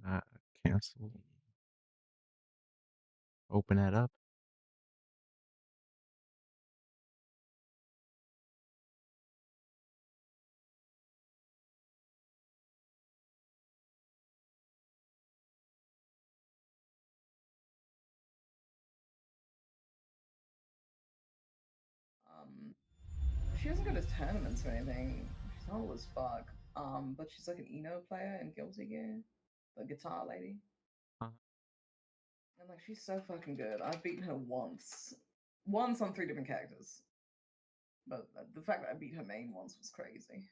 Uh, cancel. Open that up. She doesn't go to tournaments or anything. She's humble as fuck. But she's like an Eno player in Guilty Gear, the guitar lady. Uh, And like she's so fucking good. I've beaten her once on 3 different characters. But the fact that I beat her main once was crazy.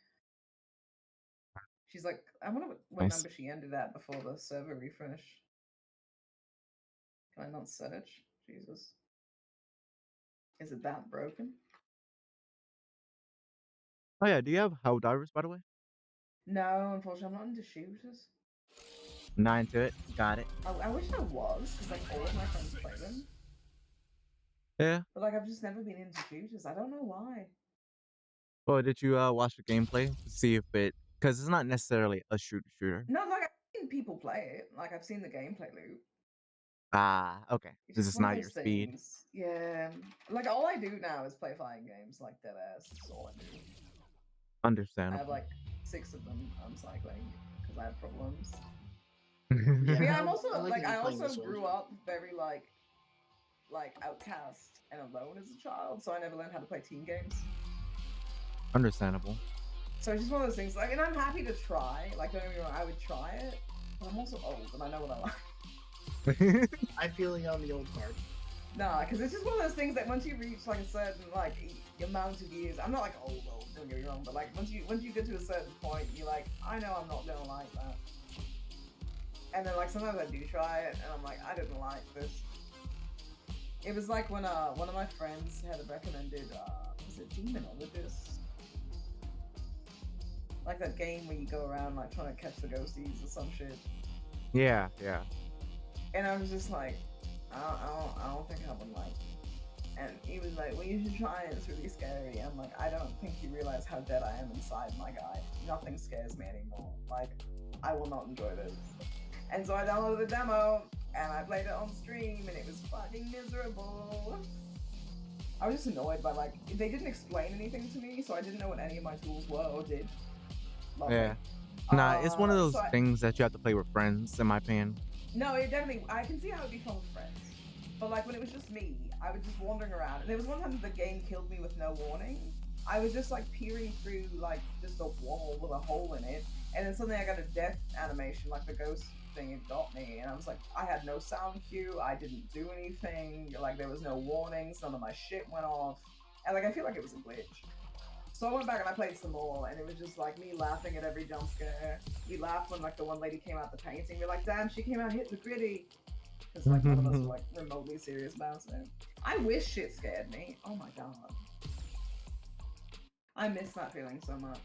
She's like, I wonder what nice. number she ended at before the server refresh. Can I not search? Jesus. Is it that broken? Oh yeah, do you have How Divers, by the way? No, unfortunately, I'm not into shooters. 9 to it. Got it. I wish I was, because like all of my friends play them. Yeah. But like I've just never been into shooters. I don't know why. Well, did you watch the gameplay to see if it? Because it's not necessarily a shooter. No, like I've seen people play it. Like I've seen the gameplay loop. Ah, okay. It's This just is one of not your those speed. things. Yeah. Like all I do now is play fighting games, like dead ass. That's all I do. I have Understandable. like 6 of them I'm cycling because I have problems. Yeah, But yeah, I'm also I like like I playing also this one. grew up very like outcast and alone as a child, so I never learned how to play team games. Understandable. So it's just one of those things. Like, and I'm happy to try. Like, don't get me wrong, I would try it, but I'm also old and I know what I like. I feel you on the old part. Nah, because it's just one of those things that once you reach like a certain like amount of years, I'm not like old, don't get me wrong, but like once you get to a certain point, you're like, I know I'm not gonna like that. And then like sometimes I do try it, and I'm like, I didn't like this. It was like when one of my friends had recommended was it Demonologist? Like that game where you go around like trying to catch the ghosties or some shit. Yeah. And I was just like, I don't think I would like. And he was like, well, you should try it. It's really scary. I'm like, I don't think you realize how dead I am inside, my guy. Nothing scares me anymore. Like, I will not enjoy this. And so I downloaded the demo and I played it on stream, and it was fucking miserable. I was just annoyed by like they didn't explain anything to me, so I didn't know what any of my tools were or did. Lovely. Yeah. Nah, it's one of those so things that you have to play with friends, in my opinion. No, it definitely. I can see how it'd be fun with friends, but like when it was just me, I was just wandering around. And there was one time the game killed me with no warning. I was just like peering through like just a wall with a hole in it, and then suddenly I got a death animation, like the ghost thing. It got me, and I was like, I had no sound cue. I didn't do anything. Like there was no warnings. None of my shit went off, and like I feel like it was a glitch. So I went back and I played some more, and it was just like me laughing at every jump scare. We laughed when like the one lady came out the painting. We're like, damn, she came out hit the gritty. Because like none of us were like remotely serious about it. I wish shit scared me. Oh my god. I miss that feeling so much.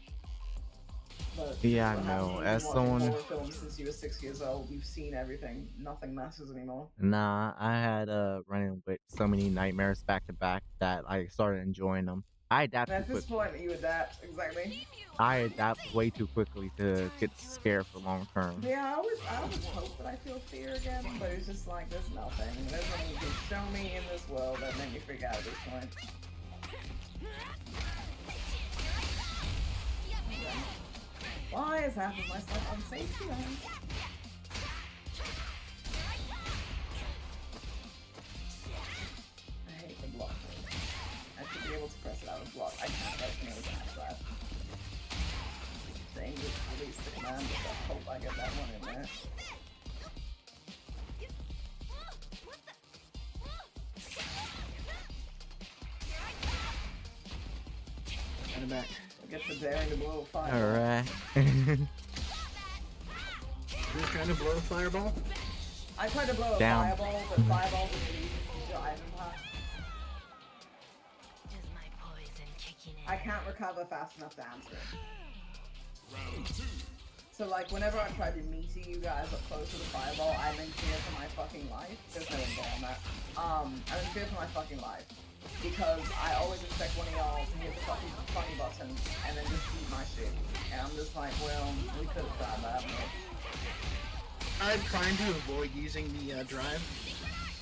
But Yeah, I know. As someone, horror films since you were 6 years old, you've seen everything. Nothing matters anymore. nah, I had running with so many nightmares back to back that I started enjoying them. I adapt And too at this quickly. point, you adapt exactly. I adapt way too quickly to get scared for long term. Yeah, I always hope that I feel fear again, but it's just like there's nothing. There's nothing you can show me in this world that made me freak out at this point. Okay. Why is half of my stuff unsafe here? I hate the block. I should be able to press it out of block. I can't let me catch that. Saying just release the command, but I hope I get that one in there. And I'm back. Get the daring to blow a fire. Alright. You're trying to blow a fireball? I tried to blow a Down. fireball, but fireball just leaves the giant impact. I can't recover fast enough to answer it. So like whenever I try to meet you guys up close to the fireball, I'm in fear for my fucking life. There's no info on that. I'm in fear for my fucking life. Because I always expect one of y'all to hit the fucking funny button and then just eat my shit. And I'm just like, well, we could have tried that, but I'm trying to avoid using the drive.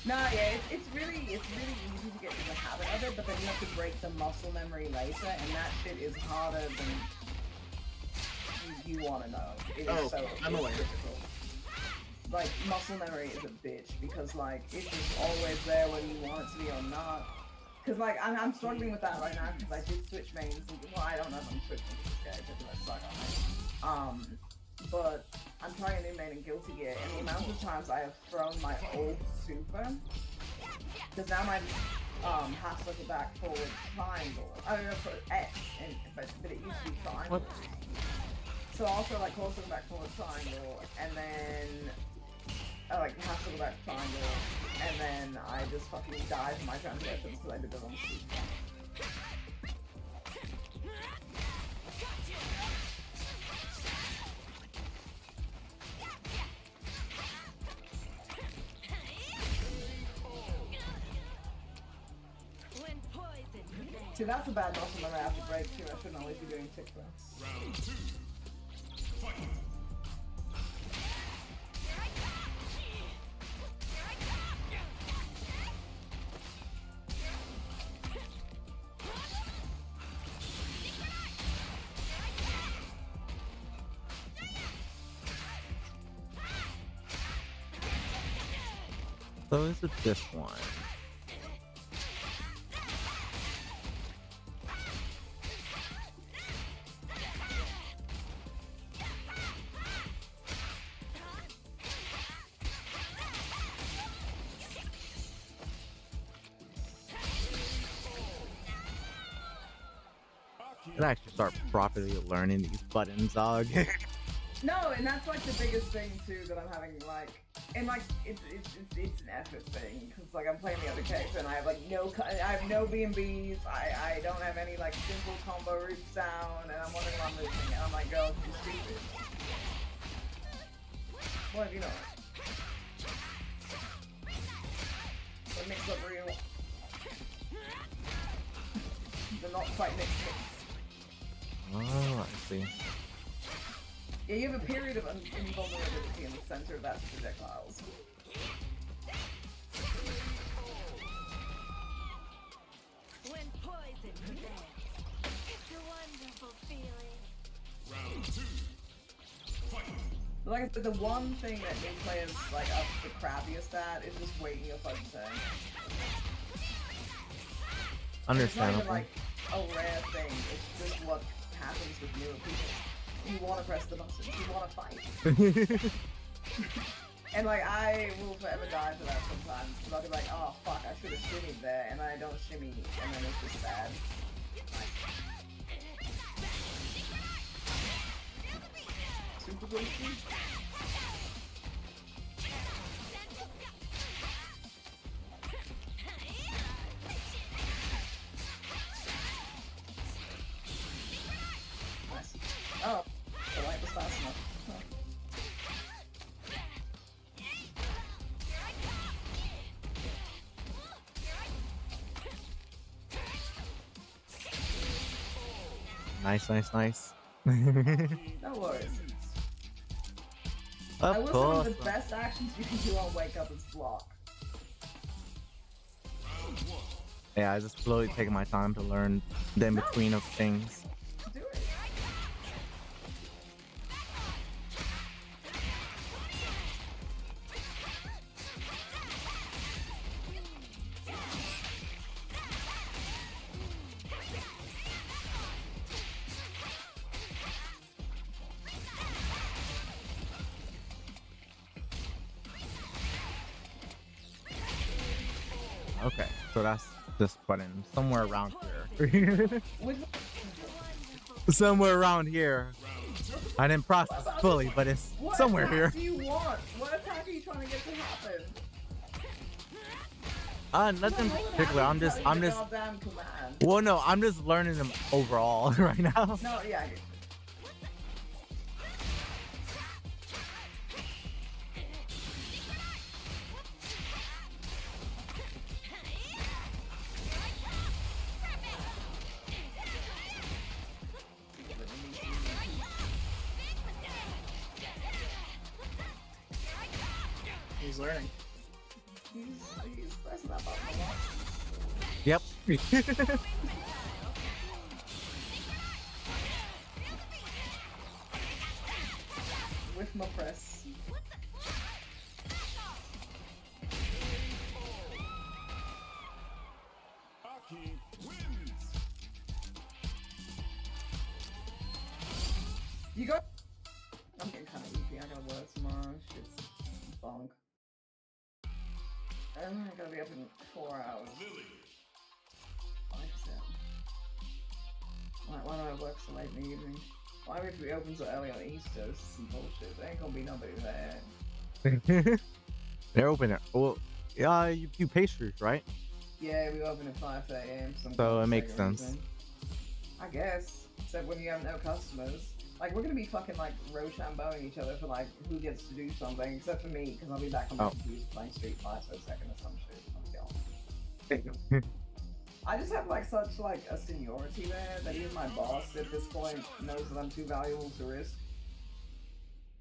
No, yeah, it's really easy to get into the habit of it, but then you have to break the muscle memory later, and that shit is harder than you want to know. It is I'm aware. difficult. Like, muscle memory is a bitch, because, like, it's just always there whether you want it to be or not. Because, like, I'm struggling with that right now, because I did switch mains, well, I don't know if I'm switching to this guy, because I suck on it. But I'm trying a new main in Guilty Gear, and the amount of times I have thrown my old super, because now my half circle back forward triangle, I don't know for X, but it used to be triangle. What? So I'll throw like close circle back forward triangle, and then like half circle back triangle, and then I just fucking die for my transitions because I did the wrong super. See, that's a bad muscle memory I have to break too. I shouldn't always be doing tick threats. Round 2. Fight. So is it this one? I actually start properly learning these buttons, dog. No, and that's like the biggest thing too that I'm having like, and like it's an effort thing because like I'm playing the other character and I have like I have no B&Bs, I don't have any like simple combo routes down, and I'm wondering why I'm losing, and I'm like, girl, you're stupid. What have you know? The mix up real. They're not quite mixed. Oh, I see. Yeah, you have a period of invulnerability in the center of that projectiles. When poison connects, it's a wonderful feeling. Round 2. Fight. But like I said, the one thing that new players like up the crappiest at is just waiting a fucking turn. Understandable. It's not even like a rare thing, it's just what happens with newer people. You want to press the buttons, you want to fight. And like, I will forever die for that sometimes, because I'll be like, oh fuck, I should have shimmied there, and I don't shimmy, and then it's just bad. Super ghosty? Nice. Oh, the light was fast enough. Huh. Nice. No worries. I will Of say one of course. the best actions you can do on Wake Up is block. Yeah, I just slowly taking my time to learn the in-between of things. Do it. Okay, so that's this button somewhere around here. Which Somewhere around here. I didn't process it fully, but it's what somewhere attack here. do you want? What attack are you trying to get to happen? Nothing particular. I'm just. Goddamn command. Well, no, I'm just learning them overall right now. No, yeah, I get you. He's learning. He's pressing that button a lot. Yep. With my press. Aki wins. You got. I'm getting kind of eepy. I gotta work tomorrow. Shit's bonk. I gotta be up in 4 hours. Lily. 5 Why do I work so late in the evening? Why do we have to be open so early on Easter? This is some bullshit. There ain't gonna be nobody there. They're open at, well, yeah, you do pastries, right? Yeah, we open at 5 a.m. So it makes sense. I guess. Except when you have no customers. Like, we're gonna be fucking, like, Rochambeauing each other for, like, who gets to do something. Except for me, because I'll be back on the computer playing Street Fighter for a second or some shit. I'm I just have, like, such, like, a seniority there that even my boss at this point knows that I'm too valuable to risk.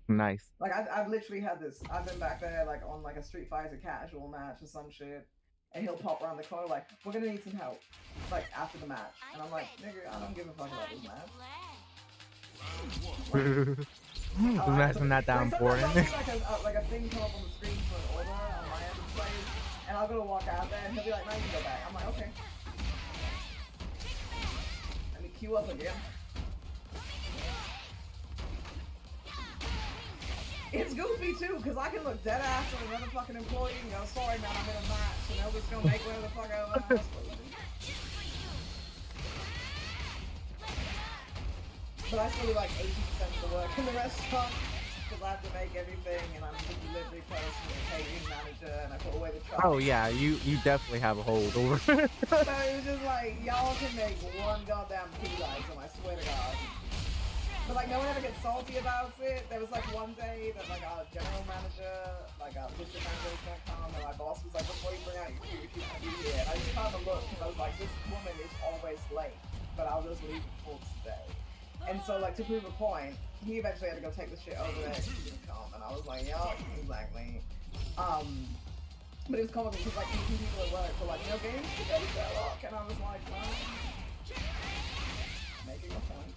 Nice. Like, I've literally had this, I've been back there, like, on, like, a Street Fighter casual match or some shit, and he'll pop around the corner like, we're gonna need some help, like, after the match. And I'm like, nigga, I don't give a fuck about this match. The match is not that important. Like a thing come up on the screen for an order on my end of the place, and I'll go to walk out there, and he'll be like, no, you can go back. I'm like, okay. Let me queue up again. It's goofy too, because I can look dead ass at another fucking employee and go, sorry man, I'm in a match, and nobody's gonna make whatever the fuck I was supposed to. But I still do like 80% of the work in the restaurant, because I have to make everything, and I'm the delivery person, and catering manager, and I put away the truck. Oh yeah, you definitely have a hold over. So it was just like, y'all can make one goddamn pizza item, I swear to God. But like, no one ever gets salty about it. There was like one day that like our general manager, like our district manager was gonna come, and my boss was like, before you bring out your food, you have to be here. And I just kind of looked, because I was like, this woman is always late, but I'll just leave it for today. And so like, to prove a point, he eventually had to go take the shit over there, and he didn't come, and I was like, yeah, exactly. But it was comical, because like, meeting people at work were like, no games today, Sherlock, and I was like, well, making a point.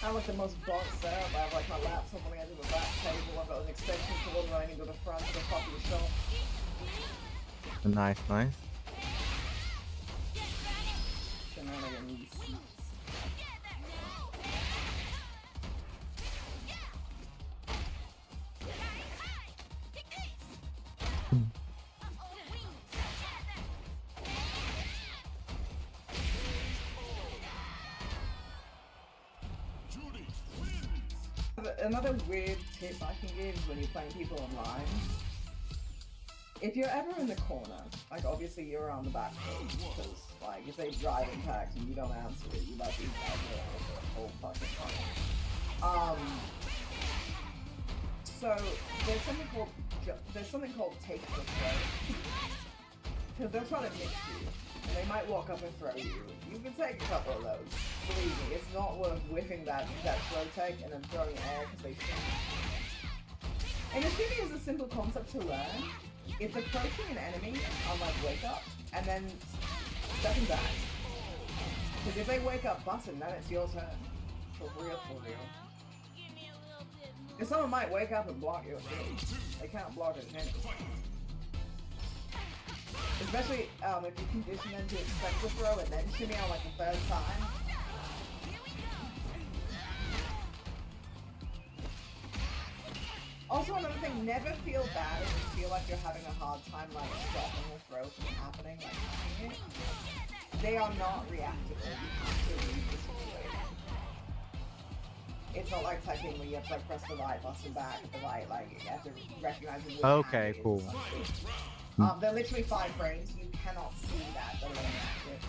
I have like the most box setup. I have like my laptop on the edge of the back table. I've got an extension cord running to the front of the top of the shelf. Nice, nice. Shenanigans. Another weird tip I can give is when you're playing people online. If you're ever in the corner, like obviously you're on the back foot, because like if they drive impact and you don't answer it, you might be out there for the whole fucking time. So there's something called take the throw, because they're trying to mix you, and they might walk up and throw you. You can take a couple of those. Believe me, it's not worth whiffing that throw take and then throwing air because they shoot. And the shooting is a simple concept to learn. It's approaching an enemy on like wake up and then stepping back. Because if they wake up button, then it's your turn. For real, for real. If someone might wake up and block your shit, they can't block it at any. Especially if you condition them to expect the throw and then shimmy on like the third time. Also, another thing, never feel bad if you feel like you're having a hard time like stopping the throw from happening, like hacking it. They are not reactive. You have to read the situation. It's not like typing where you have to like press the right button back at the right, like you have to recognize it. Okay, cool. They're literally 5 frames. You cannot see that. They're inactive.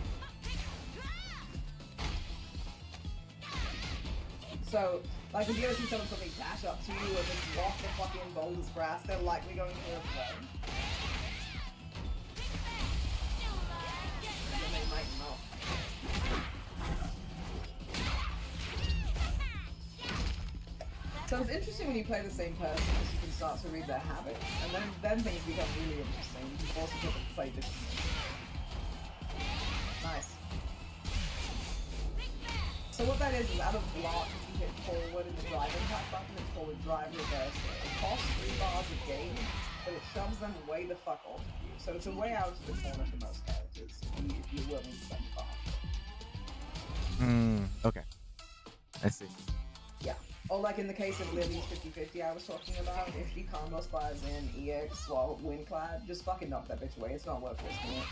So, like, if you ever see someone suddenly dash up to you or just walk the fucking boulder's grass, they're likely going for a throw. And then they might not. it's interesting when you play the same person because you can start to read their habits, and then things become really interesting. You can force people to play differently. Nice. So what that is out of block, if you hit forward in the drive impact button, it's called a drive reversal. It costs 3 bars of game, but it shoves them way the fuck off of you. So it's a way out of the corner for most characters, if you're willing to spend fast. Okay. I see. Yeah. Or like in the case of Lily's 50-50 I was talking about, if she combo spires in EX while Windclad, just fucking knock that bitch away, it's not worth risking it.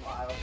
Wild.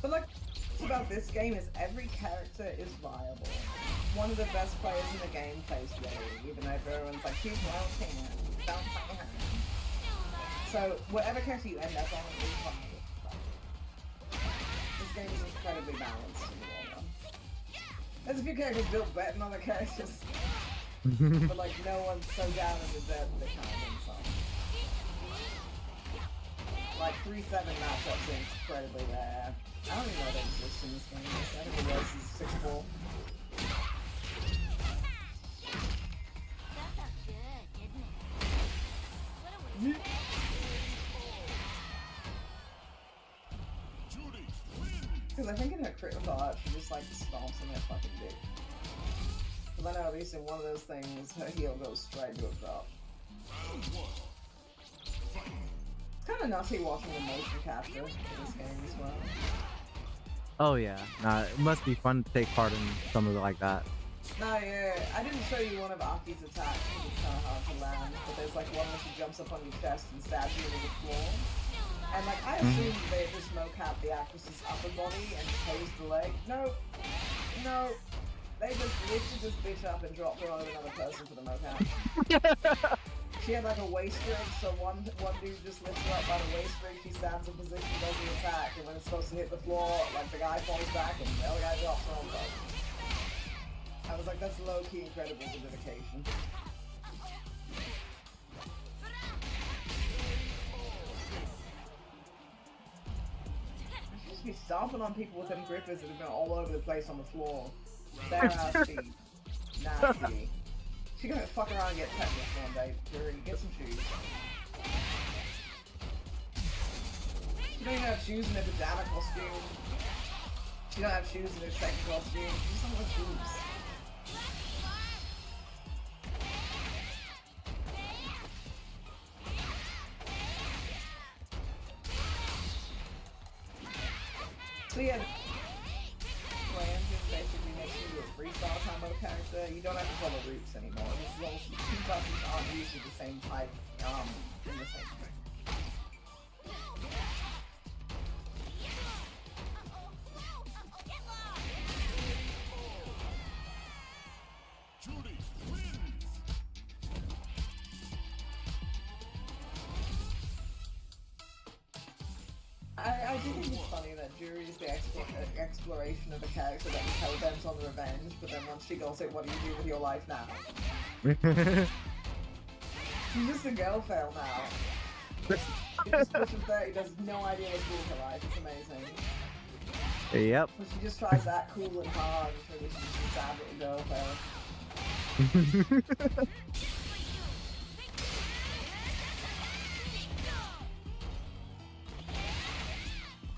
But like, about this game is every character is viable. One of the best players in the game plays Lily, even though everyone's like, she's well can, don't play her. So whatever character you end up on is viable. This game is incredibly balanced in the long run. There's a few characters built better than other characters. But like, no one's so down in the dirt that they can't win some. Like 3-7 matchups are incredibly rare. I don't even know that exists in this game. I think it was 6-4. That felt good, didn't it? What a waste. Judy, win. Because I think in her critical art, she just like stomps on that fucking dick. But I know at least in one of those things, her heel goes straight to a drop. Round 1. Fight. It's kind of nutty watching the motion capture for this game as well. Oh yeah. Nah, it must be fun to take part in something like that. No, yeah, I didn't show you one of Aki's attacks because it's kind of hard to land, but there's like one where she jumps up on your chest and stabs you into the floor. And like, I assumed they just mocap the actress's upper body and pose the leg. No, no, they just lifted this bitch up and dropped her on another person for the mocap. She had like a waist rig, so one dude just lifts her up by the waist rig, she stands in position, does the attack, and when it's supposed to hit the floor, like the guy falls back and the other guy drops her on top. I was like, that's low-key incredible for dedication. She just be stomping on people with them grippers that have been all over the place on the floor. Bare ass feet. Nasty. She's gonna fuck around and get tetanus one day. Jury, get some shoes. She don't even have shoes in her pajama costume. She don't have shoes in her second costume. She just don't have shoes. So yeah, the engine basically makes you a freestyle combo character. You don't have to follow routes anymore. As long as the two buttons aren't usually the same type in the same thing. Judy, win. I do think it's funny that Jury is the exploration of a character that is hell-bent on revenge, but then once she goes, what do you do with your life now? She's just a girl fail now. She just pushes 30, does no idea what to do with her life, it's amazing. Yep. But she just tries that cool and hard, so she's just a sad little girl fail.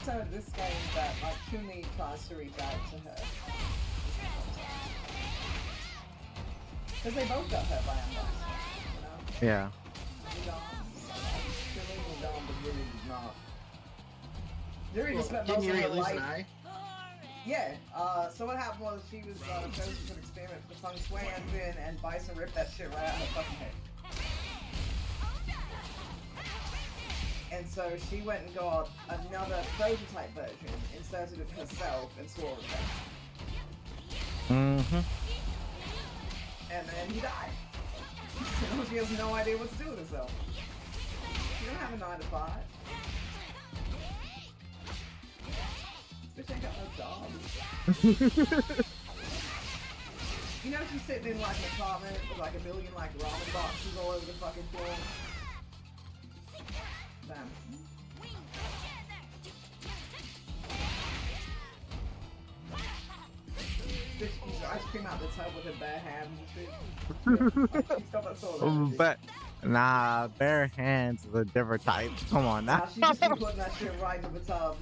So this game that like Chun-Li tries to reach out to her. Because they both got hurt by Ambrose, you know? Yeah. Chun-Li was down, but Yuri did not. Yuri just spent Didn't most of Yuri her lose life... an eye? Yeah, so what happened was she was chosen for an experiment for the Feng Shui engine, and Bison ripped that shit right out of her fucking head. And so she went and got another prototype version, inserted it herself, and swore at him. Mm-hmm. And then he died. So she has no idea what to do with herself. She don't have a 9 to 5. Bitch ain't got no job. You know she's sitting in like an apartment with like a million like ramen boxes all over the fucking floor. Damn. Bitch eats ice cream out the tub with her bare hands and shit. She's got that sort of energy. But nah, bare hands is a different type. Come on Nah, now. she just be putting that shit right in the tub.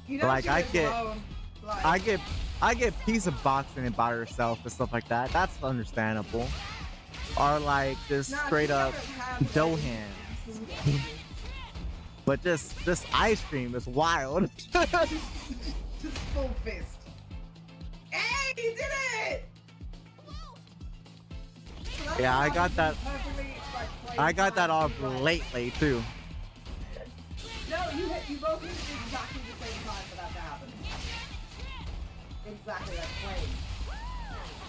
You know Like, she I gets get- alone, like, I get pizza boxing it by herself and stuff like that. That's understandable. Or like just nah, straight she up doesn't have, dough like, hands. food energy. But just ice cream is wild. Just full fist. Hey, you did it! So that's Yeah, how I got you that. perfectly, like, play I got that time off right. lately too. No, you both hit exactly the same time for that to happen. Exactly, that's playing.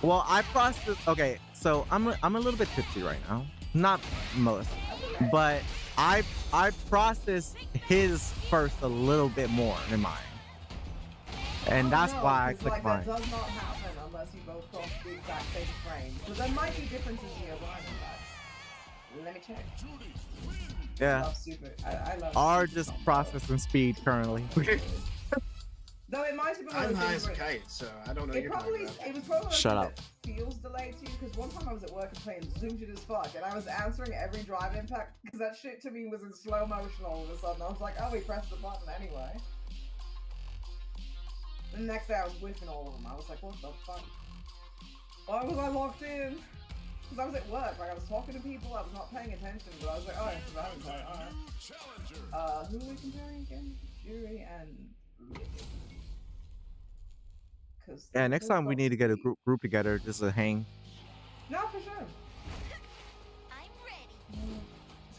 Well, I processed. Okay, so I'm a little bit tipsy right now. Not most, but I processed his first a little bit more than mine, and that's No, why I 'cause, clicked like, mine. that does not happen unless you both cross the exact same frame. But there might be differences in your alignment backs. Let me check. Judy, win. Yeah, Love super. I love. are super just combo. processing speed currently. Though it might have been one I'm of those high things as a where kite, so I don't know what it you're probably talking about. it was probably one of Shut those up. that feels delayed to you because one time I was at work and playing zooted as fuck and I was answering every drive impact because that shit to me was in slow motion all of a sudden. I was like, oh, we pressed the button anyway. And the next day I was whiffing all of them. I was like, what the fuck? Why was I locked in? Because I was at work, like I was talking to people, I was not paying attention, but I was like, oh, it's driving time, alright. Challenger. Who are we comparing again? Fury and Lily. Yeah, next time we need to get a group together just to hang. No, for sure. I'm ready.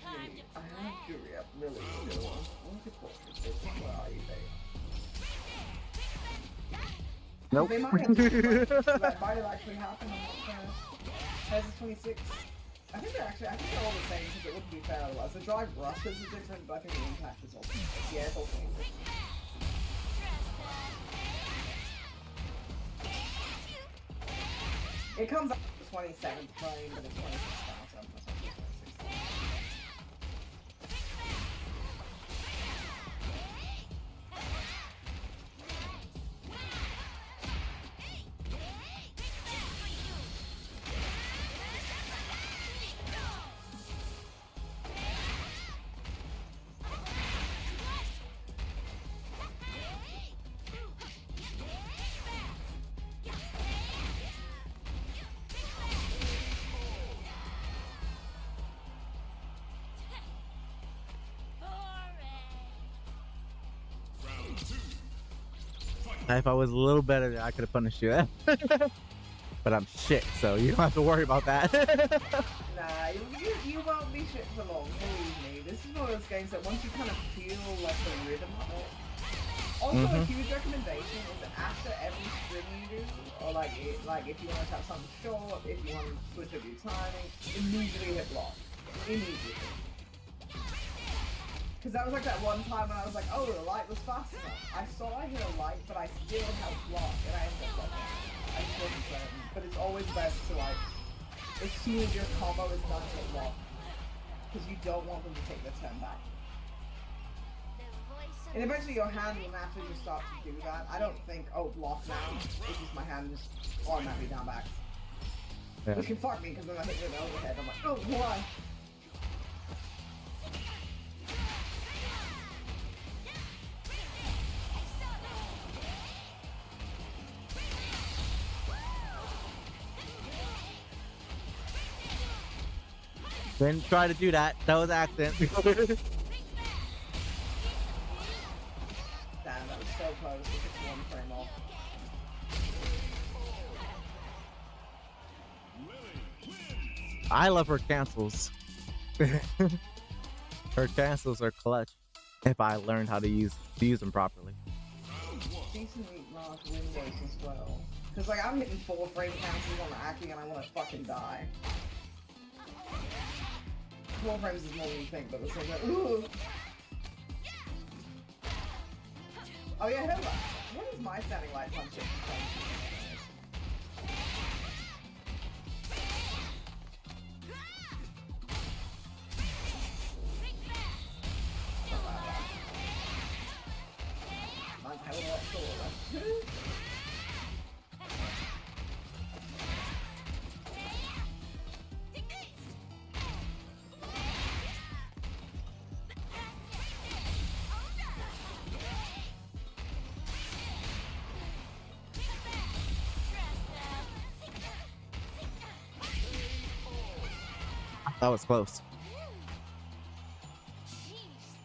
Time to I play. have Fury up Lily still. What's it called? Where are you, babe? Nope. They might have that might have actually happened. I'm not sure. There's 26. I think they're all the same because it wouldn't be fair otherwise. The drive rushes are different, but I think the impact is all. Yeah, it's all 26. It comes up to the 27th frame, but it's 26 now, so I'm not 26. Round 2. If I was a little better, I could have punished you. But I'm shit, so you don't have to worry about that. Nah, you won't be shit for long, believe me. This is one of those games that once you kind of feel like the rhythm of it. Also, a huge recommendation is that after every string you do, or like if you want to tap something short, if you want to switch up your timing, immediately hit block. Immediately. Because that was like that one time when I was like, oh, the light was fast enough. I saw I hit a light, but I still held block, and I ended up blocking. I just wasn't certain. But it's always best to like, as soon as your combo is done, hit block. Because you don't want them to take their turn back. The voice of And eventually your hand will naturally just start to do that. I don't think, oh, block now. It's just my hand just automatically down back. Yeah. Which can fuck me, because then I hit the overhead. I'm like, oh, why? Didn't try to do that. That was an accident. Damn, that was so close. It's just one frame off. I love her cancels. Her cancels are clutch if I learned how to use them properly. Decently large windows as well. Because like I'm hitting 4 frame cancels on Aki and I want to fucking die. 4 frames is more than you think, but it's like, ooh. Oh yeah, hold on. What is my standing light punching? Mine's a hell of a lot shorter. That was close. Jeez,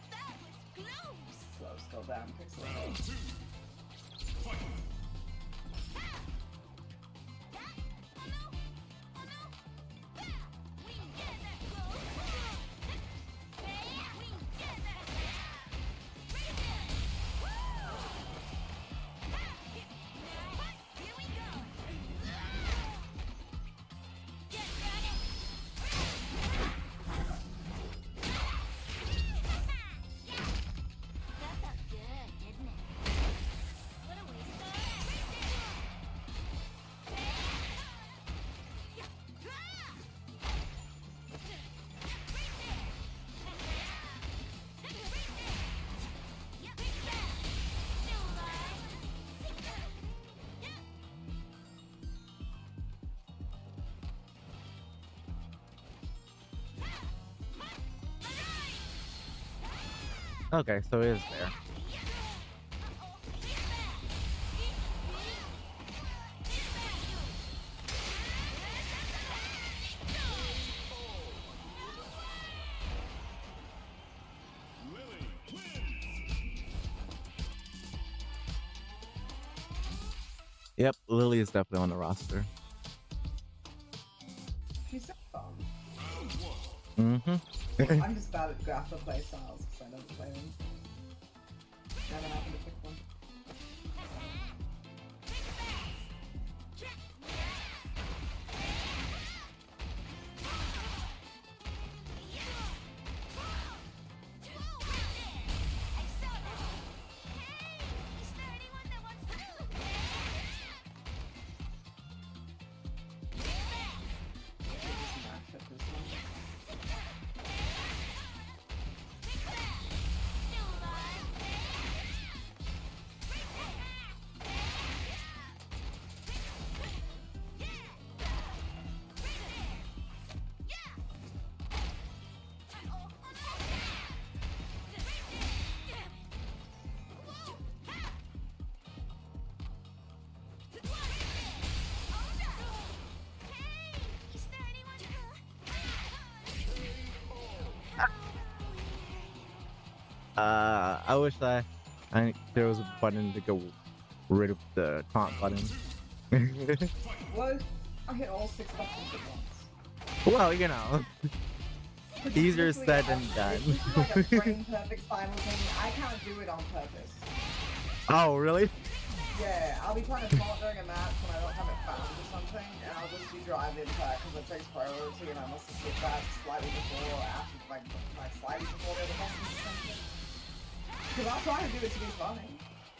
that was close. Close, go down, pixel. Round 2. Fight. That felt good, didn't it? What a waste of Okay, so it is there. Lily wins. Yep, Lily is definitely on the roster. She's so fun. Round 1. Mm-hmm. I'm just bad at grapple play styles because I don't play them. Never happened to pick one. Just mash at this one. I wish there was a button to get rid of the taunt button. Well, I hit all 6 buttons at once. Well, you know, easier said than done. This is like a frame perfect final thing. I can't do it on purpose. Oh, really? Yeah, I'll be trying to taunt during a match when I don't have it found or something, and I'll just do drive impact because it takes priority, and I must have skipped that slightly before or after, like slightly before the other buttons or something. Because I'll try to do it to be funny,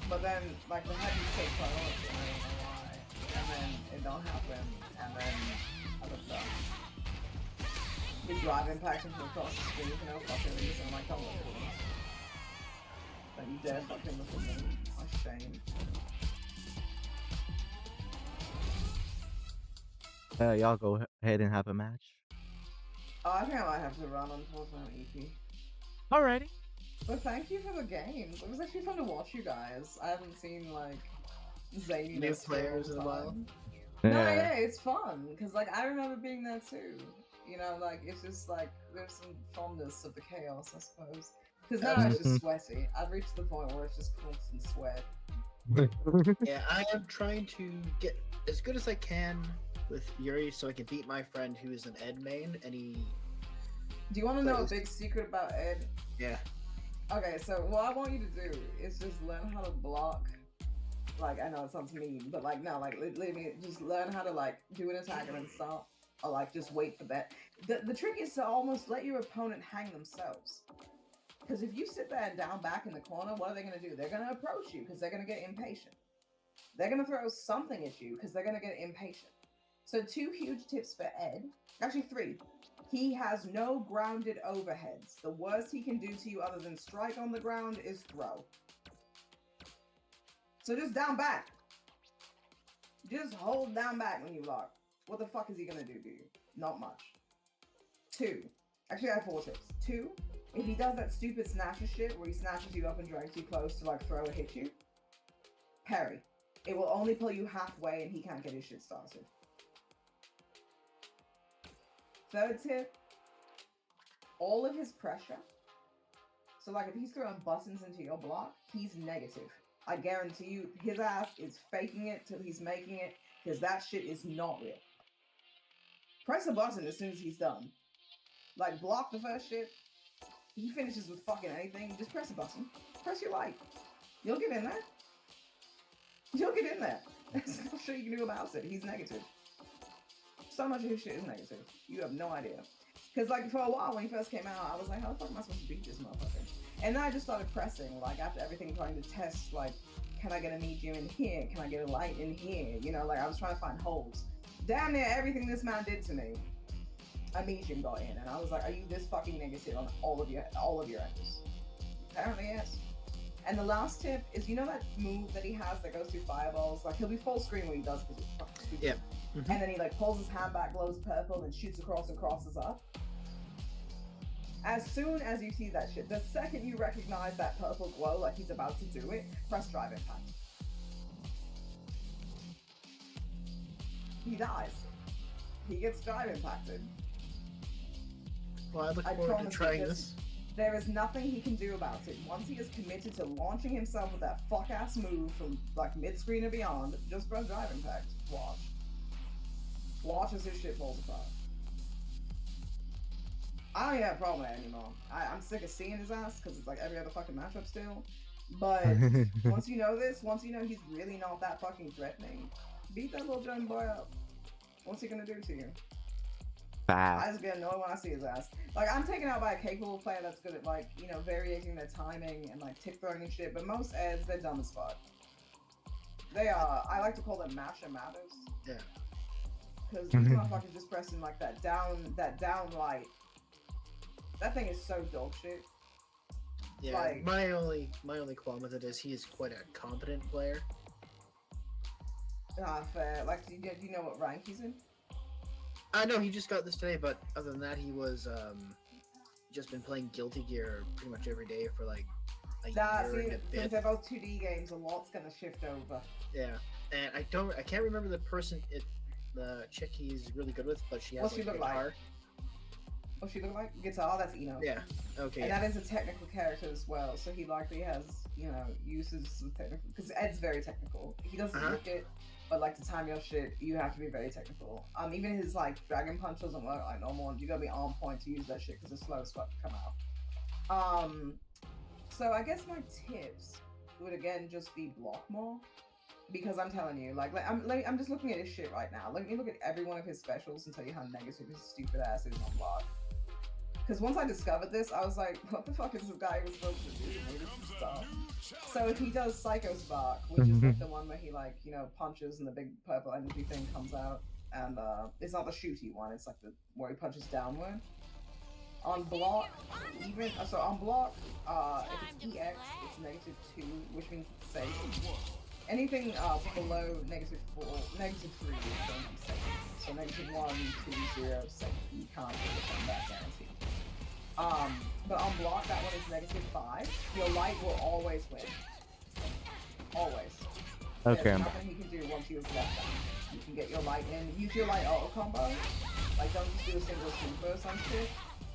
but then like the heavy take priority, and I don't know why, and then it don't happen, and then other stuff. We drive impact from across the screen for no fucking reason. I'm like, don't look at me. Don't you dare fucking look at me. My shame. Y'all go ahead and have a match. Oh, I think I might have to run unfortunately, EP. Alrighty. But thank you for the games. It was actually fun to watch you guys. I haven't seen like zaniness New for a long players in a while. time. No, yeah, it's fun because like I remember being there too. You know, like it's just like there's some fondness of the chaos, I suppose. Because now it's just sweaty. I've reached the point where it's just constant sweat. Yeah, I am trying to get as good as I can with Yuri so I can beat my friend who is an Ed main, and Do you want to know a big secret about Ed? Yeah. Okay, so what I want you to do is just learn how to block. Like, I know it sounds mean, but like, no, like, just learn how to like do an attack and then stop, or like just wait for that. The trick is to almost let your opponent hang themselves. Because if you sit there and down back in the corner, what are they going to do? They're going to approach you because they're going to get impatient. They're going to throw something at you because they're going to get impatient. So 2 huge tips for Ed. Actually 3. He has no grounded overheads. The worst he can do to you other than strike on the ground is throw. So just down back. Just hold down back when you block. What the fuck is he going to do to you? Not much. 2. Actually, I have 4 tips. 2. If he does that stupid snatcher shit where he snatches you up and drags you close to like throw or hit you, parry. It will only pull you halfway and he can't get his shit started. 3rd tip, all of his pressure. So like if he's throwing buttons into your block, he's negative. I guarantee you his ass is faking it till he's making it, because that shit is not real. Press a button as soon as he's done. Like block the first shit. He finishes with fucking anything, just press a button. Press your light. You'll get in there. You'll get in there. There's no shit you can do about it. He's negative. So much of his shit is negative. You have no idea. Because, like, for a while when he first came out, I was like, how the fuck am I supposed to beat this motherfucker? And then I just started pressing, like, after everything, trying to test, like, can I get a medium in here? Can I get a light in here? You know, like, I was trying to find holes. Damn near everything this man did to me, a medium got in. And I was like, are you this fucking negative on all of your edges? Apparently, yes. And the last tip is, you know that move that he has that goes through fireballs? Like, he'll be full screen when he does, because it's fucking stupid. Yeah. Mm-hmm. And then he, like, pulls his hand back, glows purple, and shoots across and crosses up. As soon as you see that shit, the second you recognize that purple glow, like he's about to do it, press drive impact. He dies. He gets drive impacted. Well, I look forward to trying this. There is nothing he can do about it. Once he is committed to launching himself with that fuck-ass move from, like, mid-screen and beyond, just press drive impact. Watch. Watch as his shit falls apart. I don't even have a problem with it anymore. I'm sick of seeing his ass, because it's like every other fucking matchup still. But once you know this, once you know he's really not that fucking threatening, beat that little German boy up. What's he gonna do to you? I just get annoyed when I see his ass. Like, I'm taken out by a capable player that's good at, like, you know, varying their timing and, like, tip throwing and shit, but most Eds, they're dumb as fuck. They are, I like to call them masher matters. Yeah. Because these motherfuckers just pressing, like, that down light. That thing is so dog shit. Yeah, like, my only qualm with it is he is quite a competent player. Fair. Like, do you know what rank he's in? I know he just got this today, but other than that, he was just been playing Guilty Gear pretty much every day for like a year and a bit. Since they're both 2D games, a lot's gonna shift over. Yeah, and I can't remember the chick he's really good with, but she has What's she like look guitar. like? What's she look like? Guitar, that's Eno. Yeah, okay. And yeah. that is a technical character as well, so he likely has, you know, uses some technical, because Ed's very technical. He doesn't look it, but like to time your shit, you have to be very technical. Even his like Dragon Punch doesn't work like normal, and you gotta be on point to use that shit because it's slow as fuck to come out. So I guess my tips would again just be block more, because I'm telling you, I'm just looking at his shit right now. Let me look at every one of his specials and tell you how negative his stupid ass is on block. Because once I discovered this, I was like, what the fuck is this guy was supposed to do? Maybe this is dumb. So if he does Psycho Spark, which is like the one where he like, you know, punches and the big purple energy thing comes out, and it's not the shooty one, it's like the where he punches downward. On block, if it's EX, it's -2, which means it's safe. Anything below -4, -3 is going to be safe. So -1, 2, 0, safe. You can't get that guarantee. But on block, that one is -5. Your light will always win. Always. Okay. There's nothing he can do once you've left that. You can get your light in. Use your light auto combo. Like, don't just do a single super or some shit.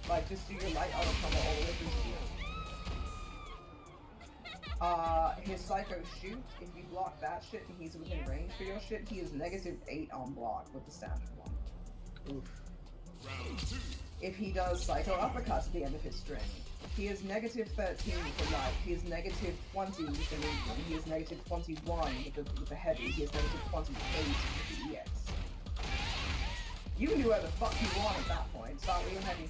Like, just do your light auto combo all the way through steel. His Psycho Shoot, if you block that shit and he's within range for your shit, he is -8 on block with the standard one. Oof. Round 2. if he does Psycho Uppercut at the end of his string, he is -13 for light, he is -20 with the medium, he is -21 with the heavy, he is -28 with the EX. You can do whatever the fuck you want at that point. Start with your heavy.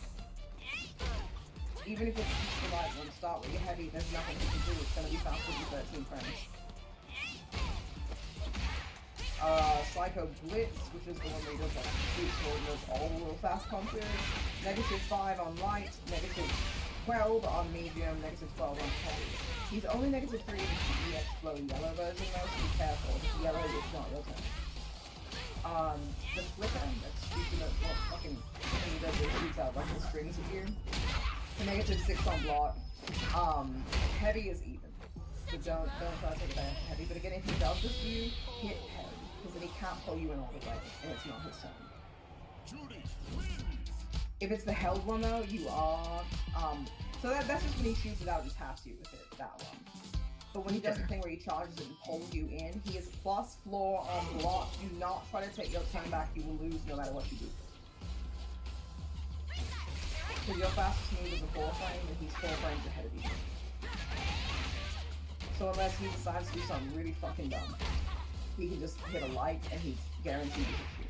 Even if it's just the light one, start with your heavy, there's nothing you can do, it's gonna be faster than 13 frames. Psycho Blitz, which is the one where he does like sweet sword and does all real fast punches. -5 on light, -12 on medium, -12 on heavy. He's only -3 with the EX flow yellow version though, so be careful. If it's yellow, it's not your turn. The flicker, that's stupid, what fucking thing that shoots out like the strings at you. -6 on block. Heavy is even. So don't try to take advantage of heavy, but again, if he does this to you, hit heavy, because then he can't pull you in all the way, and it's not his turn. If it's the held one though, you are, so that's just when he shoots it out and taps you with it, that one. But when he does the thing where he charges it and pulls you in, he is plus floor on block. Do not try to take your turn back, you will lose no matter what you do. Because your fastest move is a 4 frame, and he's 4 frames ahead of you. So unless he decides to do something really fucking dumb, he can just hit a light and he's guaranteed to hit you.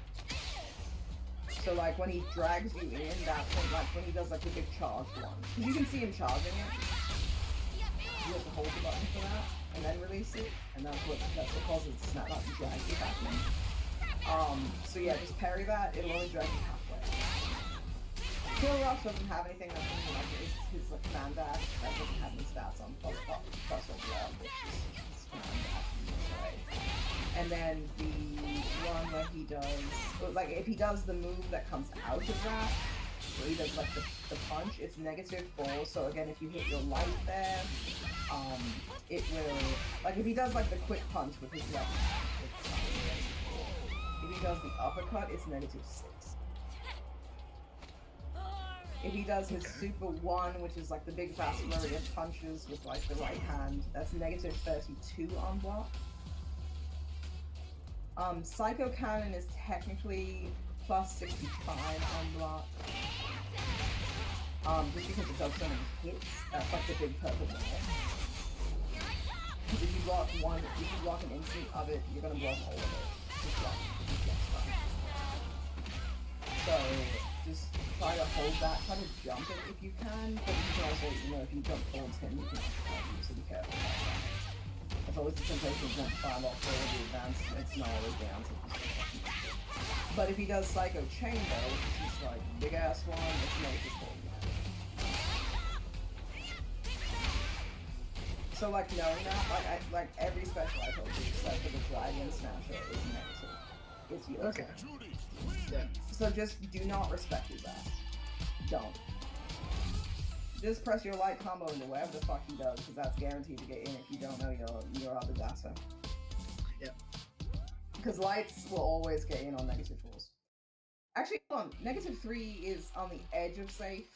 So like when he drags you in, that's when, like when he does like the big charge one. Because you can see him charging it. You have to hold the button for that and then release it, and that's what causes it to snap out and drag you back in. So yeah, just parry that, it'll only drag you halfway. Kill Rush doesn't have anything that's like his like command dash that doesn't have any stats on plus or blood, which is his command dash, right? And then the one where he does, like if he does the move that comes out of that, where he does like the punch, it's -4. So again, if you hit your light there, it will, like if he does like the quick punch with his left, it's -4. If he does the uppercut, it's -6. If he does his super 1, which is like the big fast flurry of punches with like the right hand, that's -32 on block. Psycho Cannon is technically +65 on block. Just because it does so many hits, that's like the big purple ball. Because if you block an instant of it, you're gonna block all of it. Just block stuff. So just try to hold that, try to jump it if you can, but you can also, you know, if you jump towards him, you can also so be careful about that. There's always the temptation to jump 5 off forward the advance, it's not always the answer. But if he does Psycho Chain though, which is just like big ass one, it's -4. So like knowing that, like every special I told you, except for the Dragon Smasher, is negative. It's yours. Okay. Yeah. So just do not respect his ass. Don't. Just press your light combo into whatever the fuck he does, because that's guaranteed to get in if you don't know your other data. Yep. Because lights will always get in on -4s. Actually, hold on. -3 is on the edge of safe.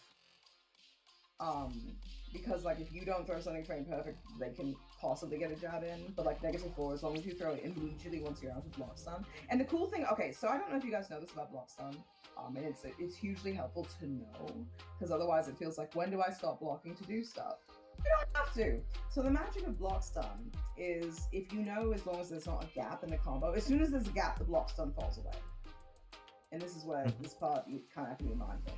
Because like if you don't throw something frame perfect, they can possibly get a jab in. But like -4, as long as you throw it immediately once you're out of block stun. And the cool thing, okay, so I don't know if you guys know this about block stun. And it's hugely helpful to know, because otherwise it feels like, when do I stop blocking to do stuff? You don't have to. So the magic of block stun is, if you know, as long as there's not a gap in the combo, as soon as there's a gap, the block stun falls away. And this is where this part you kind of have to be mindful.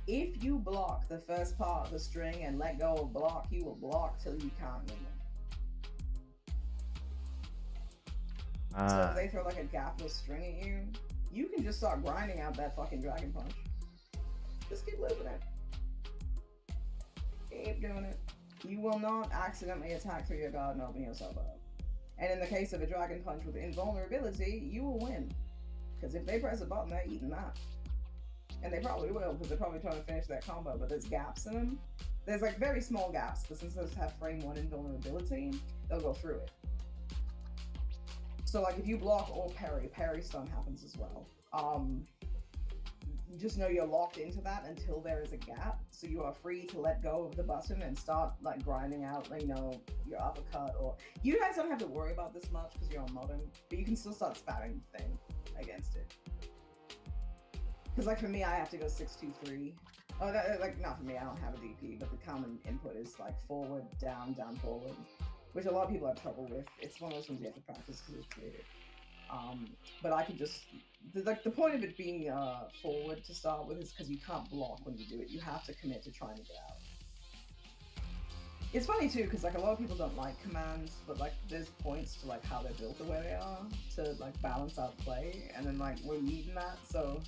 If you block the first part of the string and let go of block, you will block till you can't anymore. So if they throw like a gapless string at you, you can just start grinding out that fucking dragon punch. Just keep living it. Keep doing it. You will not accidentally attack through your guard and open yourself up. And in the case of a dragon punch with invulnerability, you will win. Because if they press a button, they're eating that. And they probably will, because they're probably trying to finish that combo, but there's gaps in them. There's like very small gaps, but since those have frame 1 invulnerability, they'll go through it. So like if you block or parry stun happens as well. Just know you're locked into that until there is a gap, so you are free to let go of the button and start like grinding out, you know, your uppercut. Or you guys don't have to worry about this much because you're on modern, but you can still start spamming the thing against it. Because like for me, I have to go 6-2-3 Oh, like not for me. I don't have a DP, but the common input is like forward, down, down, forward, which a lot of people have trouble with. It's one of those ones you have to practice because it's weird. But I can just the point of it being forward to start with is because you can't block when you do it. You have to commit to trying to get out. It's funny too because like a lot of people don't like commands, but like there's points to like how they're built the way they are to like balance out play, and then like we're needing that. So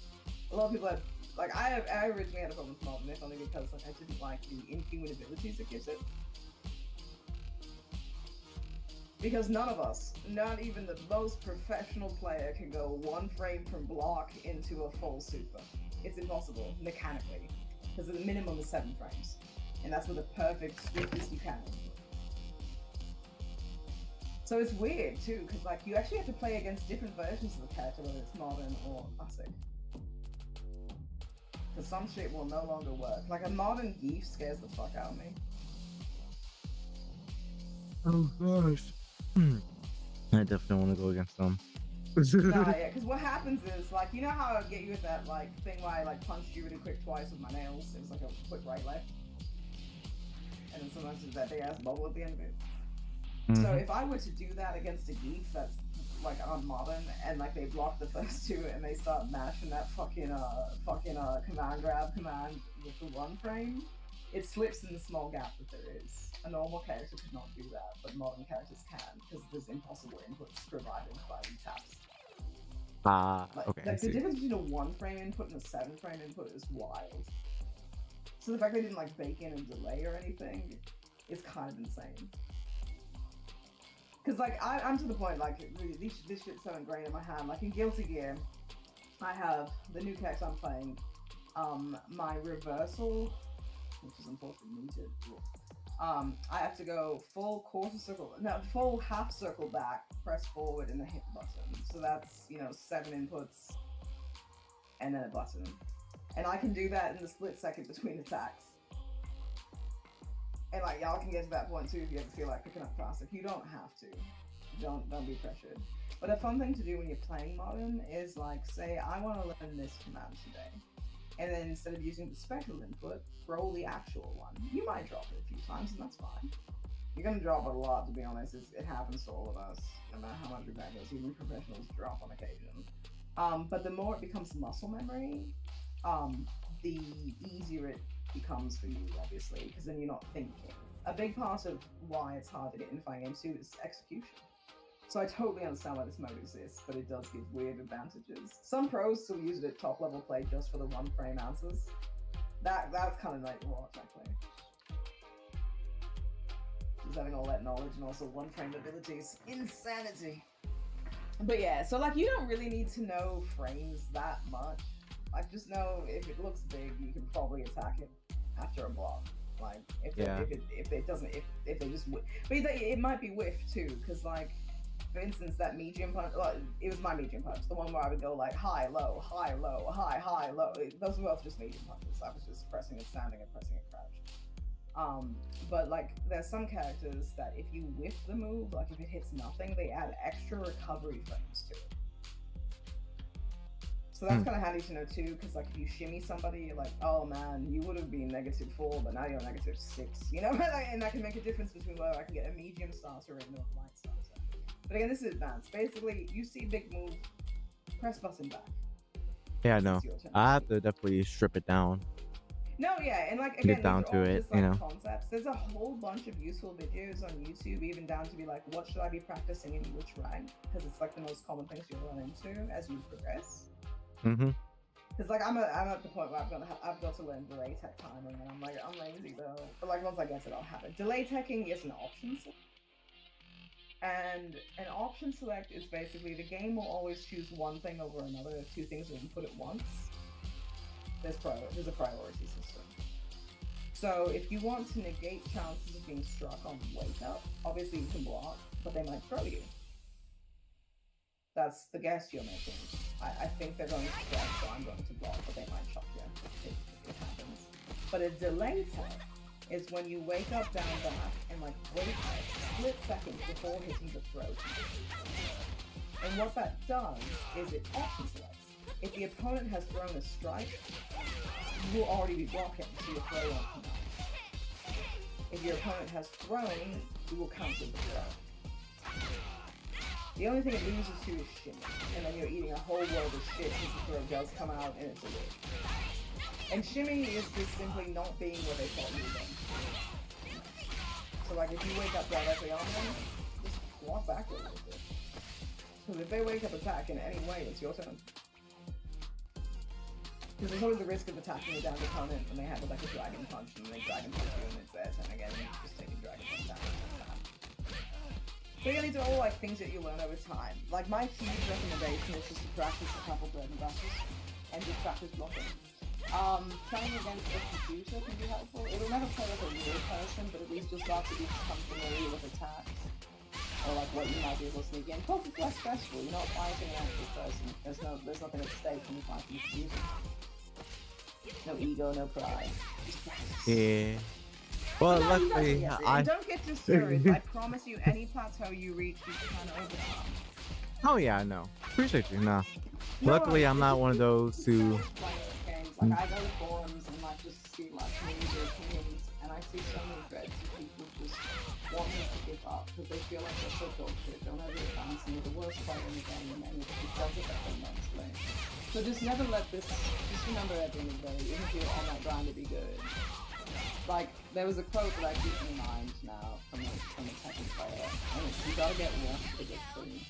a lot of people have like I originally had a problem with Modern Myth only because like I didn't like the inhuman abilities it gives it. Because none of us, not even the most professional player, can go one frame from block into a full super. It's impossible, mechanically. Because the minimum is 7 frames. And that's with the perfect swiftest you can. So it's weird too, because like you actually have to play against different versions of the character, whether it's modern or classic. Because some shit will no longer work. Like a modern Geass scares the fuck out of me. Oh gosh. I definitely want to go against them. Nah, yeah, because what happens is, like, you know how I get you with that, like, thing where I, like, punched you really quick twice with my nails? It was like a quick right left. And then sometimes there's that big ass bubble at the end of it. Mm-hmm. So if I were to do that against a Geass that's, like, on modern, and, like, they block the first two, and they start mashing that fucking command grab command with the 1 frame, it slips in the small gap that there is. A normal character could not do that, but modern characters can, because there's impossible inputs provided by the taps. Okay. Like the difference between a 1 frame input and a 7 frame input is wild. So the fact they didn't like bake in a delay or anything is kind of insane. Because like I'm to the point like this shit's so ingrained in my hand. Like in Guilty Gear, I have the new character I'm playing, my reversal, which is unfortunately muted. I have to go full half circle back, press forward, and the hit button. So that's, 7 inputs, and then a button. And I can do that in the split second between attacks. And like, y'all can get to that point too if you ever feel like picking up fast. If you don't have to, don't be pressured. But a fun thing to do when you're playing Modern is like, say, I want to learn this command today. And then instead of using the special input, roll the actual one. You might drop it a few times, and that's fine. You're gonna drop it a lot, to be honest. It happens to all of us, no matter how much we practice. Even professionals drop on occasion. But the more it becomes muscle memory, the easier it becomes for you, obviously, because then you're not thinking. A big part of why it's hard to get in fighting games too is execution. So I totally understand why this mode exists, but it does give weird advantages. Some pros still use it at top level play just for the 1 frame answers. That's kind of nice to watch, actually. Just having all that knowledge and also 1 frame abilities. Insanity! But yeah, so like you don't really need to know frames that much. Like just know if it looks big, you can probably attack it after a block. Like if it doesn't, if they just but it might be whiff too, because like, for instance, that medium punch, it was my medium punch, the one where I would go like high, low, high, low, high, high, low. Those were both just medium punches. I was just pressing and standing and pressing and crouch. But like, there's some characters that if you whiff the move, like if it hits nothing, they add extra recovery frames to it. So that's kind of handy to know too, because like if you shimmy somebody, you're like, oh man, you would have been -4, but now you're -6. You know, and that can make a difference between whether I can get a medium starter or a light starter. But again, this is advanced. Basically, you see big move, press button back. Yeah, no. I have to definitely strip it down. No, yeah, and like again, Get down to it, just, like, concepts. There's a whole bunch of useful videos on YouTube, even down to be like, what should I be practicing in which rank? Because it's like the most common things you'll run into as you progress. Mm-hmm. Because like I'm at the point where I've got to learn delay tech timing, and I'm lazy though. But like once I get it, I'll have it. Delay teching is an option select. And an option select is basically the game will always choose one thing over another if 2 things are input at once. There's a priority system. So if you want to negate chances of being struck on wake up, obviously you can block, but they might throw you. That's the guess you're making. I think they're going to strike, so I'm going to block, but they might shock you. It happens. But a delay tech is when you wake up down back and like wait a split second before hitting the throat. And what that does is it option selects. If the opponent has thrown a strike, you will already be blocking, so your throw won't come out. If your opponent has thrown, you will counter the throw. The only thing it loses to is shimmy, and then you're eating a whole world of shit because the throw does come out and it's a win. And shimmy is just simply not being where they thought you were going. So like if you wake up directly on them, just walk backward a little bit. Because if they wake up attacking any way, it's your turn. Because there's always the risk of attacking a downed opponent when they have like a dragon punch and they dragon punch you and it's their turn again and you just take a dragon punch down. So yeah, these are all like things that you learn over time. Like my huge recommendation is just to practice a couple bread and butters and just practice blocking. Playing against a computer can be helpful. It will never play like a real person, but at least just after you become familiar with attacks or like what you might be able to sneak in. Plus it's less stressful. You're not fighting an actual person. There's nothing at stake when you fight a computer. No ego, no pride. Just practice. Yeah. Well, No, you luckily, guys will get I. it. And don't get discouraged. I promise you, any plateau you reach, you can overcome. Oh yeah, I know. Appreciate you. Nah. No, Luckily, I'm it's not just one of those playing who. games. Like I go to forums and like just see like major opinions, and I see so many threads of people just wanting to give up because they feel like they're so dog shit. They'll never advance and they're the worst player in the game, and it does affect them mentally. So just never let this. Just remember at the end of the day, even if you're on that grind to be good. Like there was a quote that I keep in mind now from a Tekken player, and it's you gotta get washed to get clean.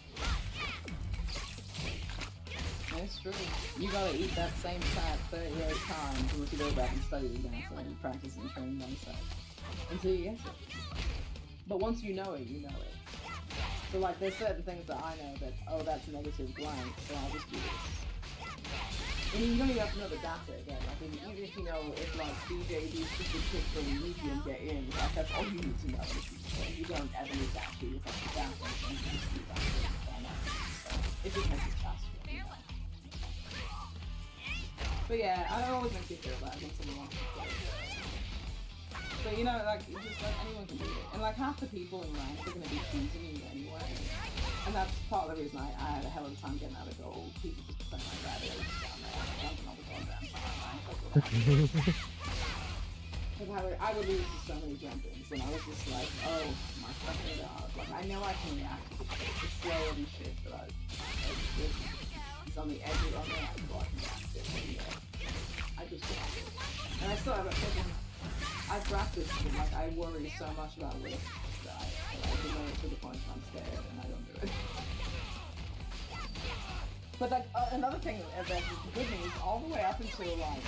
It's true. You gotta eat that same fat 38 times once you go back and study the dance and practice and train yourself until you get it. But once you know it, you know it. So like there's certain things that I know that, oh that's negative blank, so I'll just do this. And you don't even have to know the data again. Like even if you know if like DJ these stupid kicks for the medium get in, like that's all you need to know. You don't ever need to actually look up the data and just do that. It just makes it faster. But yeah, I always make you feel bad when someone wants to play. But you know, like, just like anyone can do it. And like half the people in rank are going to be choosing you anyway. And that's part of the reason I had a hell of a time getting out of gold. People just play like that, down there, jumping all the goddamn time. I would lose to so many jump-ins, and I was just like, oh my fucking god. Like, I know I can react to it's slow and shit, but it's on the edge of the edge, so I can react to it. I just want it. And I still have it thinking, I practice, but like, I worry so much about it that I delay it to the point where I'm scared, and I don't do it. But like, another thing that's good news, all the way up until like,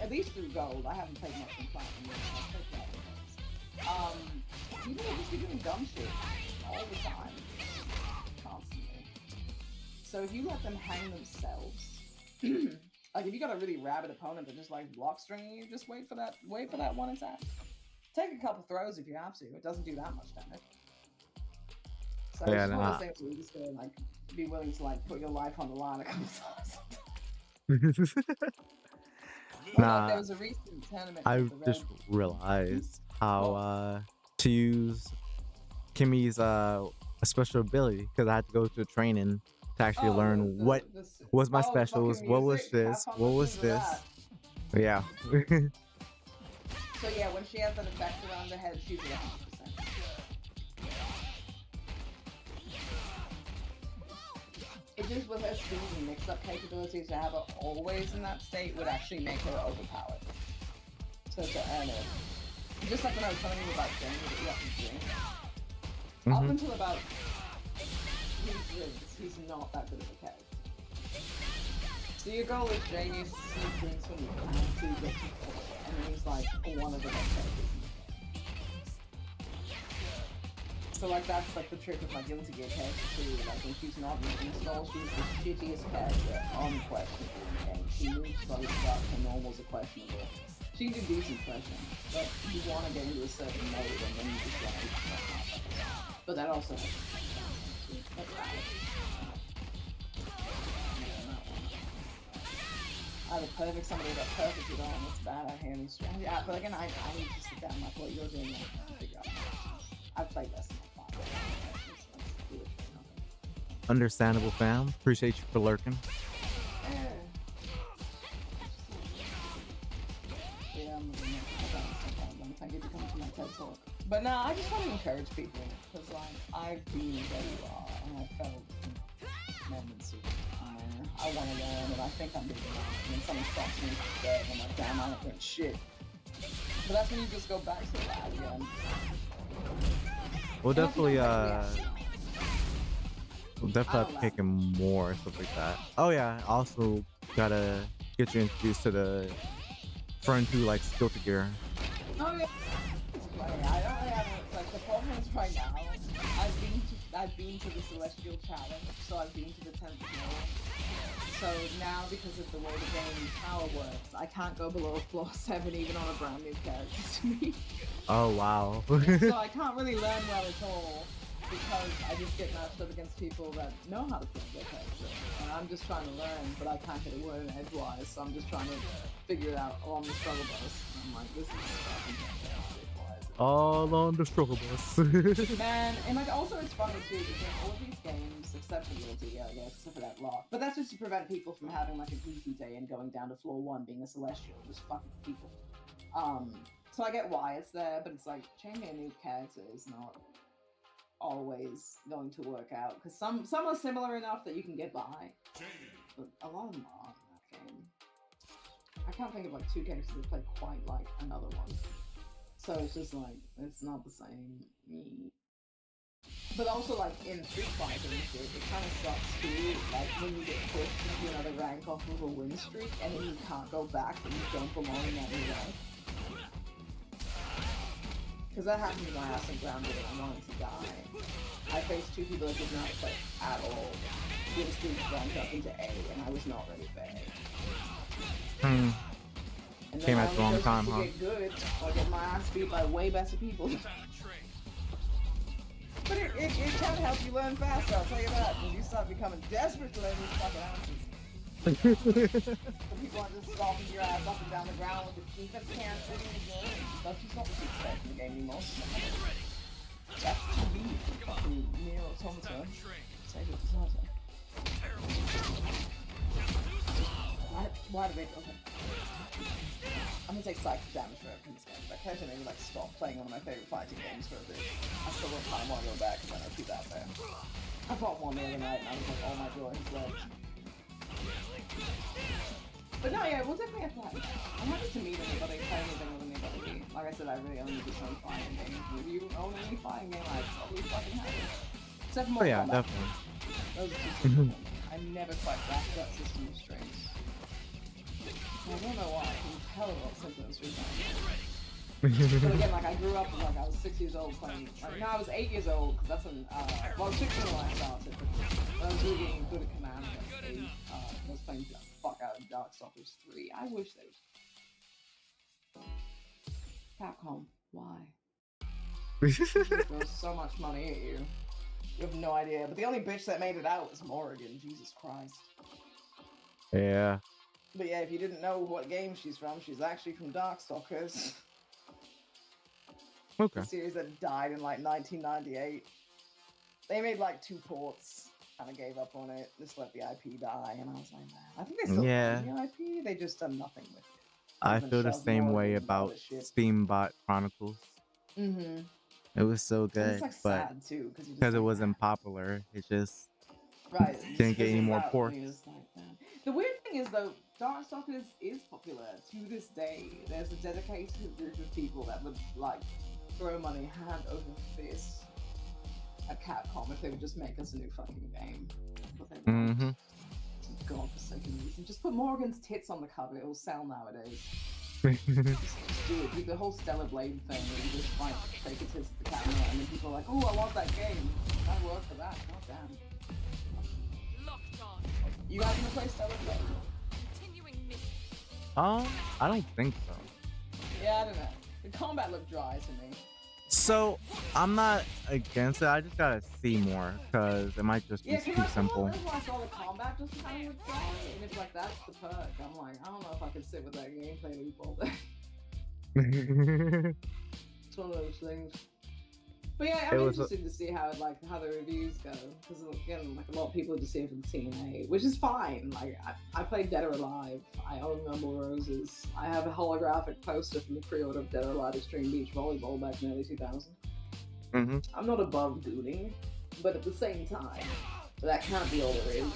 at least through gold, I haven't played much in platinum yet, I've played platinum. People will just be doing dumb shit all the time, constantly. So if you let them hang themselves, like if you got a really rabid opponent that just like block stringing you, just wait for that one attack. Take a couple throws if you have to, it doesn't do that much damage. So Yeah, it's one of those things where you just gotta like, be willing to like put your life on the line a couple times. Nah, there was a recent tournament. I with the just Red- realized how to use Kimmy's special ability because I had to go to training to actually learn what was my specials, what was this, what was this. Yeah. So yeah, when she has that effect around the head, she's 100%. It just with her speed and mix-up capabilities to have her always in that state would actually make her overpowered. So to earn it. Just like when I was telling you about Jamie that you have to drink. Up until about he's not that good of a character. So your goal is Jamie sneak drinks when you can to get to 4, and then he's like one of the best characters. So like that's like the trick of my Guilty Gear character too. Like when she's not in install, she's the shittiest character, unquestionable. And she moves slow stuff, her normals are questionable. She can do decent pressure, but you want to get into a certain mode and then you just want to. But that also has I have a perfect somebody that perfect it on. It's bad. I hear me strong. Yeah, but again, I need to sit down like what you're doing and figure out. I've played less than 5. Understandable, fam. Appreciate you for lurking. Thank you for coming to my TED Talk. But no, I just want to encourage people because like I've been where you are and I felt moments of I want to learn and I think I'm doing it. And then someone stops me dead and I'm like, damn, I ain't doing shit. But that's when you just go back to the lab again. We'll And I definitely think I'm like, we'll definitely have to pick him more stuff like that. Oh yeah, also gotta get you introduced to the friend who likes Guilty Gear. oh yeah. It's funny. I don't really have like the problem is right now. I've been to the Celestial Challenge, so I've been to the 10th floor. So now because of the way the game power works, I can't go below floor 7 even on a brand new character to me. Oh wow. So I can't really learn well at all because I just get matched up against people that know how to play their character. And I'm just trying to learn, but I can't hit a word in edgewise, so I'm just trying to figure it out on the struggle bus. And I'm like, this is fucking fantastic. Why is it? All on the struggle bus. Man, and like also it's funny too because all of these games, except for Guilty, I guess, except for that lock, but that's just to prevent people from having like a goofy day and going down to floor 1 being a celestial, just fucking people. So I get why it's there, but it's like changing a new character is not always going to work out because some are similar enough that you can get by, but a lot of them aren't in that game. I can't think of like 2 characters that play quite like another one. So it's just like, it's not the same. But also like in Street Fighter and shit, it kind of sucks too, like when you get pushed into another rank off of a win streak and then you can't go back and you don't belong in that new rank. Because that happened to my ass and grounded and I wanted to die. I faced 2 people that did not play at all. Win streaks ranked up into A and I was not ready for A. And Came then at the wrong time, to huh? get good, or get my ass beat by way better people. But it can help you learn faster, I'll tell you that. When you start becoming desperate to learn these fucking answers. So people aren't just stomping your ass up and down the ground with the defense can't sit in the game. Don't you stop the defense in the game anymore. That's TV. Fucking Nier Automata. Say it was awesome. Why do they? Okay. I'm gonna take psychic damage for it from this game, but I can't maybe like stop playing one of my favorite fighting games for a bit. I still don't kind of want to go back because I know she's out there. I fought one the other night and I was like, oh my god, he's left. But no, yeah, we'll definitely have to have that. I'm happy to meet anybody, play anything with anybody. Like I said, I really only do some fighting games. If you own any fighting game, I'd probably fucking have it. Except for Oh Mortal yeah, Kombat. definitely. Those are just simple. I never quite grasped that system of strings. I don't know why. I can tell about symptoms But again, like I grew up like I was 6 years old playing. Like no, I was 8 years old because that's when. Well, I was 16 when I started. But I was really getting good at command. I was playing the fuck out of Darkstalkers 3. I wish they would. Capcom, why? Throw so much money at you. You have no idea. But the only bitch that made it out was Morrigan. Jesus Christ. Yeah. But yeah, if you didn't know what game she's from, she's actually from Darkstalkers. Okay. The series that died in like 1998. They made like 2 ports, kind of gave up on it, just let the IP die, and I was like, man, I think they still Yeah. own the IP, they just done nothing with it. I Even feel the shoved same more way into about other shit. Steambot Chronicles. Mm-hmm. It was so And good, it's like but sad too, because because it wasn't popular, it just right, didn't get any more ports. The weird thing is though, Darkstalkers is popular to this day. There's a dedicated group of people that would like throw money hand over fist at Capcom if they would just make us a new fucking game. But they won't. Mm-hmm. Godforsaken reason. Just put Morgan's tits on the cover, it will sell nowadays. Just do it. Do the whole Stellar Blade thing where you just like take a tits at the camera and then people are like, oh, I want that game. I work for that. God damn. Locked on. You guys gonna play Stellar Blade? Continuing mission. I don't think so. Yeah, I don't know. The combat looked dry to me. So I'm not against it. I just gotta see more because it might just be Yeah, too because simple. when I saw the combat just kind of looked dry, and it's like that's the perk. I'm like, I don't know if I could sit with that gameplay loop all day. It's one of those things. But yeah, It I'm was a, interested to see how how the reviews go because again, like a lot of people are just here for the TNA, which is fine. Like I played Dead or Alive. I own No More Roses. I have a holographic poster from the pre-order of Dead or Alive Extreme Beach Volleyball back in early 2000. mhm. I'm not above gooning, but at the same time, that can't be all there is.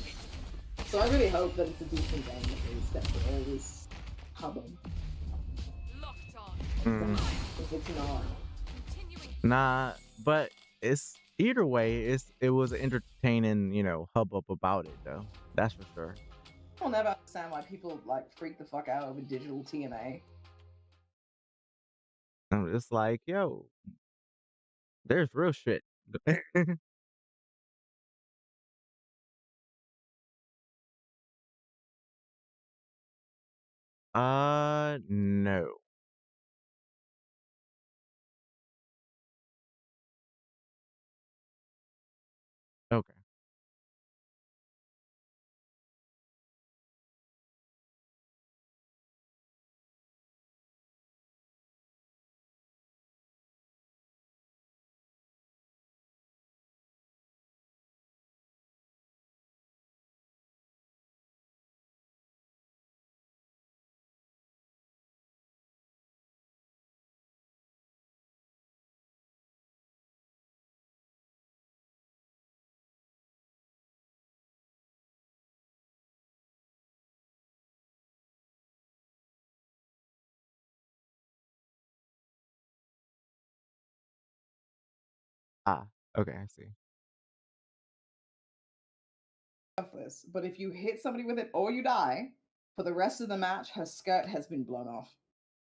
So I really hope that it's a decent game at least after all this hubbub. Locked on. Mm. If it's not, Continuing. Nah, but it's either way, it was entertaining, hubbub about it though. That's for sure. I'll never understand why people like freak the fuck out over digital TNA. And it's like, yo, there's real shit. No. Okay. Ah, okay, I see. This, but if you hit somebody with it or you die, for the rest of the match, her skirt has been blown off.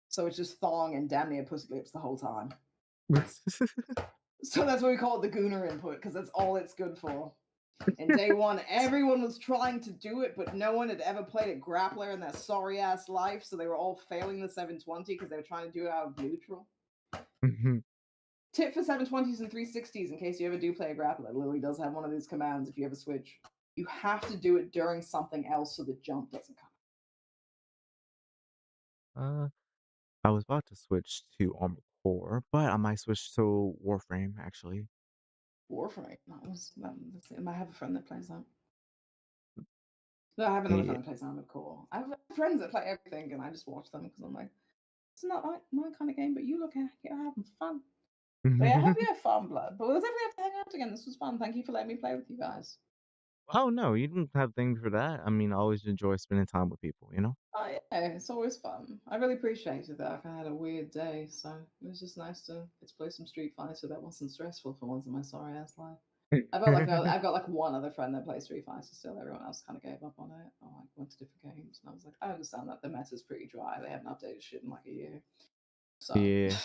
So it's just thong and damn near pussy lips the whole time. So that's what we call it the Gooner input, because that's all it's good for. In day one, everyone was trying to do it, but no one had ever played a grappler in their sorry ass life, so they were all failing the 720 because they were trying to do it out of neutral. Mhm. Tip for 720s and 360s in case you ever do play a grappler. Lily does have one of these commands if you ever switch. You have to do it during something else so the jump doesn't come. uh, I was about to switch to Armored Core, but I might switch to Warframe actually. Warframe. I have a friend that plays that. No, I have another Yeah. friend that plays Armored Core. I have friends that play everything, and I just watch them because I'm like, it's not like my kind of game, but you look at you're having fun. But yeah, I hope you have fun, blood. But we'll definitely have to hang out again. This was fun. Thank you for letting me play with you guys. Oh no, you didn't have things for that. I mean, I always enjoy spending time with people. Oh yeah, it's always fun. I really appreciated that. I had a weird day, so it was just nice to get to play some Street Fighter that wasn't stressful for once in my sorry ass life. I've got like one other friend that plays Street Fighter still. Everyone else kind of gave up on it. Or like went to different games, and I was like, I understand that the meta's pretty dry. They haven't updated shit in like a year. So, Yeah.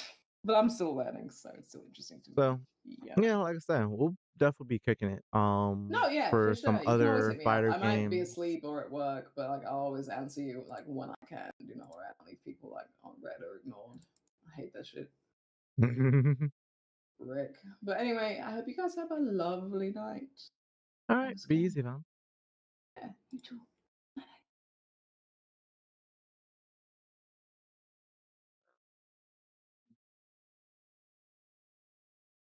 but I'm still learning, so it's still interesting to me. So Yeah. yeah, like I said, we'll definitely be kicking it. No, yeah, for For some sure. You can always other hit me up. fighter I might be games. asleep or at work, but like I'll always answer you like when I can. Or I don't leave people like on red or ignored. I hate that shit. Rick. But anyway, I hope you guys have a lovely night. All right, Once be again. easy, man. Yeah, you too.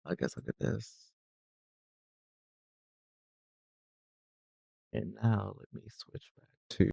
I guess I'll get this. And now let me switch back to